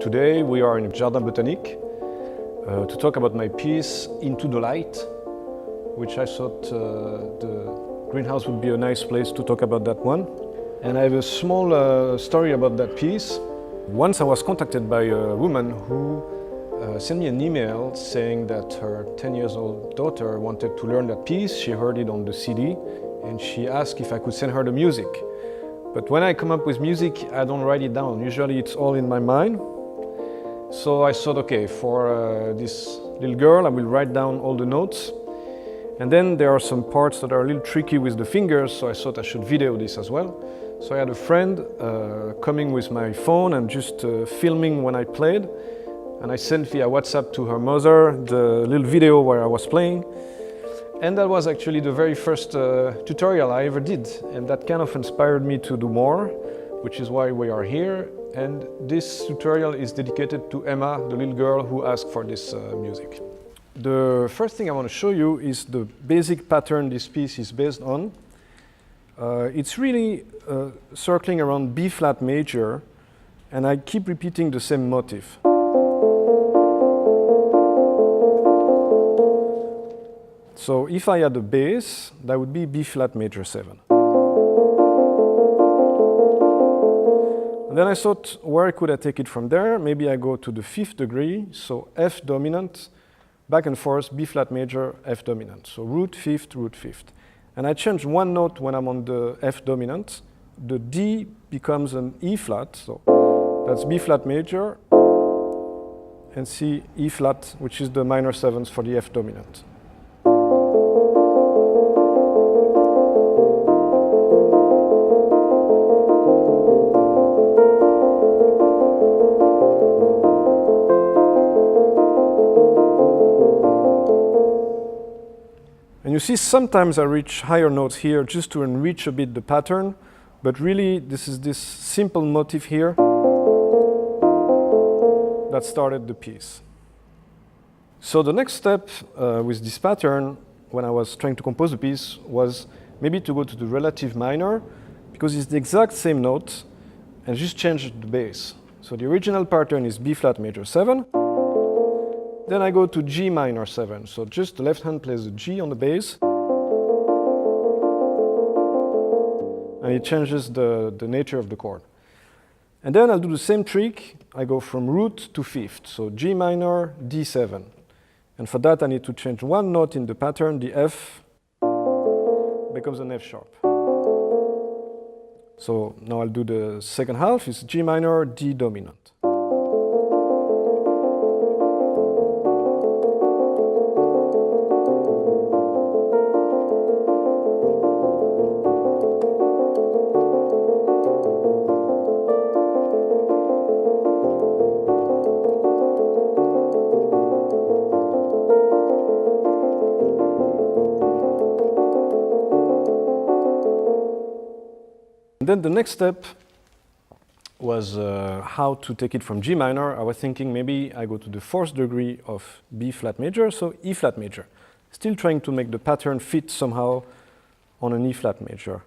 Today we are in Jardin Botanique to talk about my piece Into the Light, which I thought the greenhouse would be a nice place to talk about that one. And I have a small story about that piece. Once I was contacted by a woman who sent me an email saying that her 10 years old daughter wanted to learn that piece. She heard it on the CD and she asked if I could send her the music. But when I come up with music, I don't write it down. Usually it's all in my mind. So I thought, okay, for this little girl, I will write down all the notes. And then there are some parts that are a little tricky with the fingers, so I thought I should video this as well. So I had a friend coming with my phone and just filming when I played. And I sent via WhatsApp to her mother the little video where I was playing. And that was actually the very first tutorial I ever did. And that kind of inspired me to do more, which is why we are here. And this tutorial is dedicated to Emma, the little girl who asked for this music. The first thing I want to show you is the basic pattern this piece is based on. It's really circling around B flat major, and I keep repeating the same motif. So if I had a bass, that would be B flat major 7. And then I thought, where could I take it from there? Maybe I go to the 5th degree, so F dominant, back and forth, B flat major, F dominant. So root 5th, root 5th. And I change one note when I'm on the F dominant. The D becomes an E flat, so that's B flat major, and C, E flat, which is the minor 7th for the F dominant. And you see, sometimes I reach higher notes here just to enrich a bit the pattern, but really this is this simple motif here that started the piece. So the next step with this pattern, when I was trying to compose the piece, was maybe to go to the relative minor, because it's the exact same note, and just change the bass. So the original pattern is B flat major 7. Then I go to G minor 7, so just the left hand plays the G on the bass, and it changes the nature of the chord. And then I'll do the same trick. I go from root to 5th, so G minor, D7. And for that I need to change one note in the pattern, the F becomes an F sharp. So now I'll do the second half, it's G minor, D dominant. And then the next step was how to take it from G minor. I was thinking maybe I go to the 4th degree of B flat major, so E flat major. Still trying to make the pattern fit somehow on an E flat major.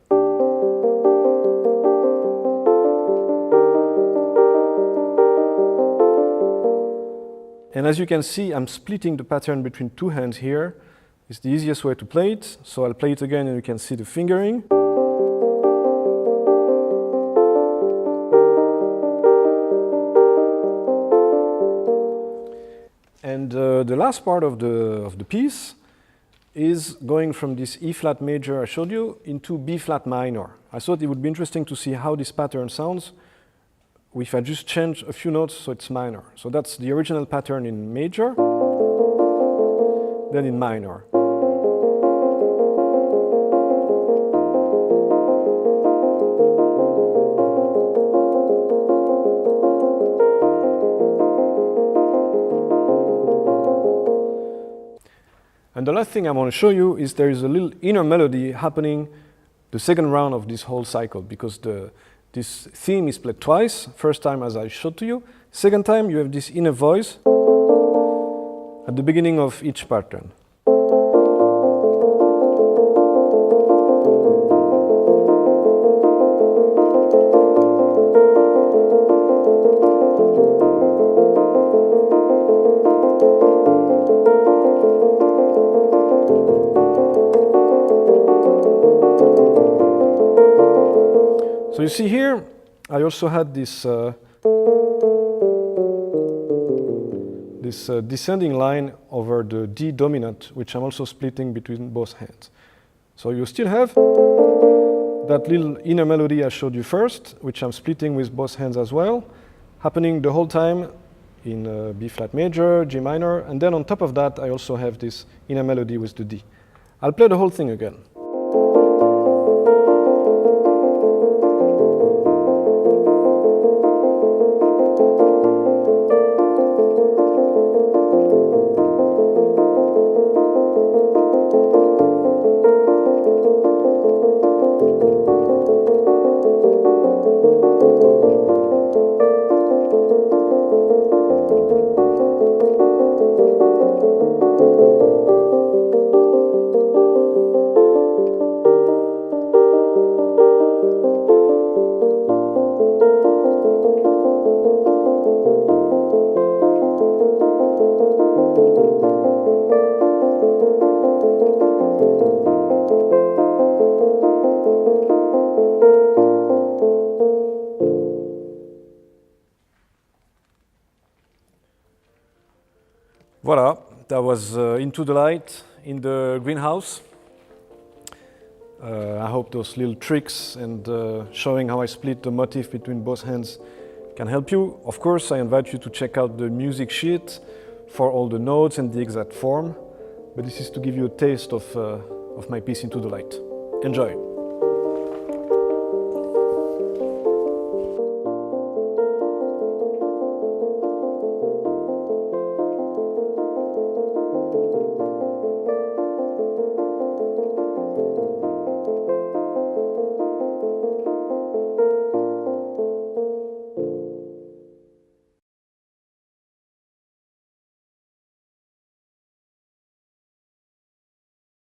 And as you can see, I'm splitting the pattern between two hands here. It's the easiest way to play it. So I'll play it again and you can see the fingering. And the last part of the piece is going from this E flat major I showed you into B flat minor. I thought it would be interesting to see how this pattern sounds if I just change a few notes so it's minor. So that's the original pattern in major, then in minor. And the last thing I want to show you is there is a little inner melody happening the second round of this whole cycle, because this theme is played twice. First time, as I showed to you. Second time, you have this inner voice at the beginning of each pattern. So you see here, I also had this descending line over the D dominant, which I'm also splitting between both hands. So you still have that little inner melody I showed you first, which I'm splitting with both hands as well, happening the whole time in B flat major, G minor, and then on top of that I also have this inner melody with the D. I'll play the whole thing again. Voilà, that was Into the Light in the greenhouse. I hope those little tricks and showing how I split the motif between both hands can help you. Of course, I invite you to check out the music sheet for all the notes and the exact form. But this is to give you a taste of my piece Into the Light. Enjoy!